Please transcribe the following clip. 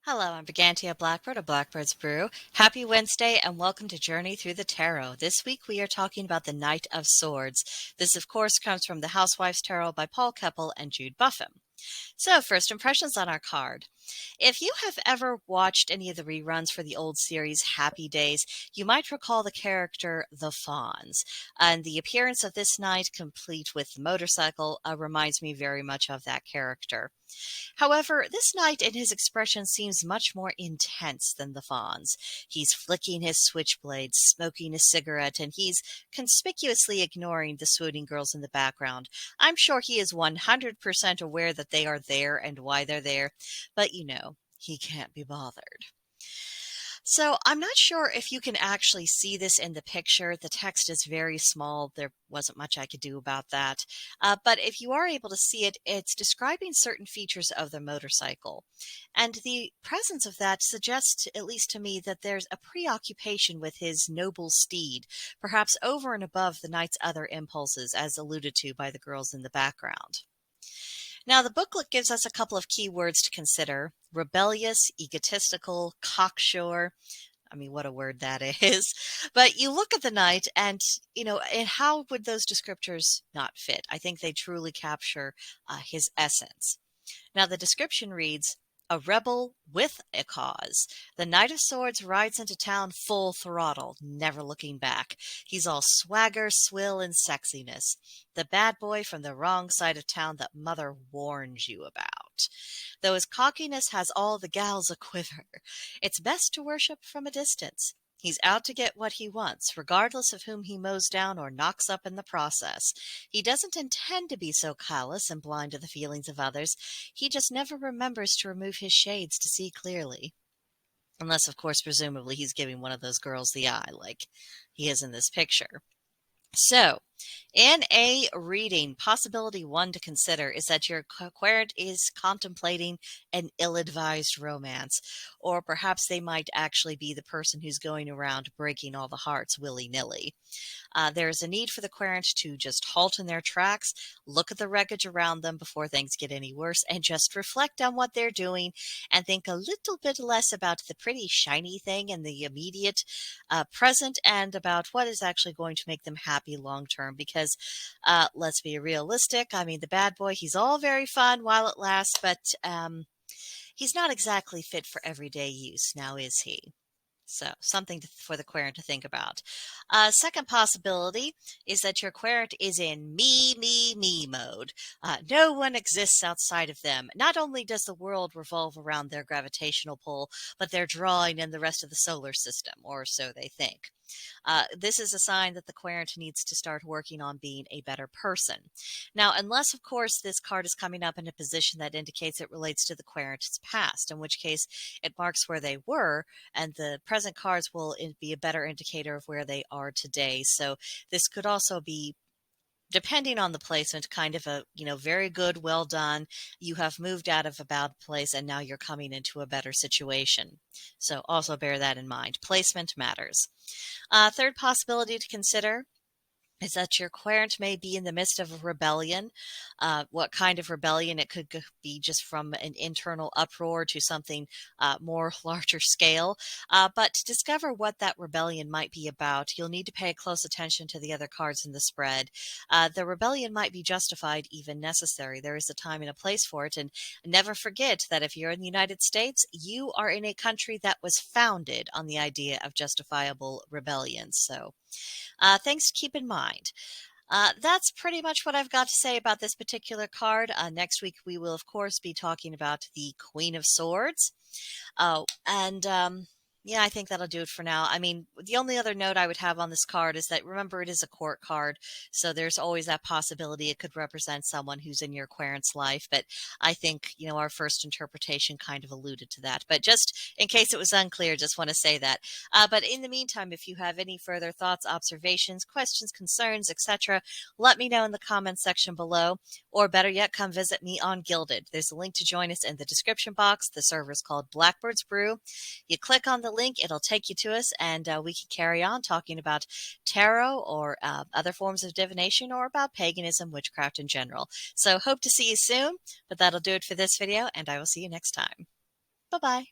Hello, I'm Brigantia Blackbird of Blackbird's Brew. Happy Wednesday and welcome to Journey Through the Tarot. This week we are talking about the Knight of Swords. This, of course, comes from the Housewife's Tarot by Paul Keppel and Jude Buffum. So, first impressions on our card. If you have ever watched any of the reruns for the old series Happy Days, you might recall the character the Fawns. And the appearance of this knight, complete with motorcycle, reminds me very much of that character. However, this knight in his expression seems much more intense than the Fawns. He's flicking his switchblade, smoking a cigarette, and he's conspicuously ignoring the swooning girls in the background. I'm sure he is 100% aware that they are there and why they're there, but he can't be bothered. So I'm not sure if you can actually see this in the picture. The text is very small. There wasn't much I could do about that. But if you are able to see it, it's describing certain features of the motorcycle. And the presence of that suggests, at least to me, that there's a preoccupation with his noble steed, perhaps over and above the knight's other impulses, as alluded to by the girls in the background. Now, the booklet gives us a couple of key words to consider: rebellious, egotistical, cocksure. I mean, what a word that is. But you look at the knight and, and how would those descriptors not fit? I think they truly capture his essence. Now, the description reads, a rebel with a cause. The Knight of Swords rides into town full throttle, never looking back. He's all swagger, swill, and sexiness. The bad boy from the wrong side of town that mother warns you about. Though his cockiness has all the gals a quiver, it's best to worship from a distance. He's out to get what he wants, regardless of whom he mows down or knocks up in the process. He doesn't intend to be so callous and blind to the feelings of others. He just never remembers to remove his shades to see clearly. Unless, of course, presumably he's giving one of those girls the eye, like he is in this picture. So, in a reading, possibility one to consider is that your querent is contemplating an ill-advised romance, or perhaps they might actually be the person who's going around breaking all the hearts willy-nilly. There's a need for the querent to just halt in their tracks, look at the wreckage around them before things get any worse, and just reflect on what they're doing and think a little bit less about the pretty shiny thing in the immediate present and about what is actually going to make them happy long term. Because let's be realistic. I mean, the bad boy, he's all very fun while it lasts, but he's not exactly fit for everyday use, now is he? So something for the querent to think about. Second possibility is that your querent is in me mode. No one exists outside of them. Not only does the world revolve around their gravitational pull, but they're drawing in the rest of the solar system, or so they think. This is a sign that the querent needs to start working on being a better person. Now, unless, of course, this card is coming up in a position that indicates it relates to the querent's past, in which case it marks where they were, and the present cards will be a better indicator of where they are today. So this could also be, depending on the placement, kind of a, very good, well done. You have moved out of a bad place and now you're coming into a better situation. So also bear that in mind. Placement matters. Third possibility to consider is that your querent may be in the midst of a rebellion. What kind of rebellion? It could be just from an internal uproar to something more larger scale. But to discover what that rebellion might be about, you'll need to pay close attention to the other cards in the spread. The rebellion might be justified, even necessary. There is a time and a place for it. And never forget that if you're in the United States, you are in a country that was founded on the idea of justifiable rebellions. So things to keep in mind. That's pretty much what I've got to say about this particular card. Next week, we will, of course, be talking about the Queen of Swords. Yeah, I think that'll do it for now. I mean, the only other note I would have on this card is that, remember, it is a court card, so there's always that possibility it could represent someone who's in your querent's life. But I think, our first interpretation kind of alluded to that. But just in case it was unclear, just want to say that. But in the meantime, if you have any further thoughts, observations, questions, concerns, etc., let me know in the comments section below. Or better yet, come visit me on Gilded. There's a link to join us in the description box. The server is called Blackbird's Brew. You click on the link, it'll take you to us, and we can carry on talking about tarot or other forms of divination, or about paganism, witchcraft in general. So hope to see you soon, but that'll do it for this video, and I will see you next time. Bye-bye.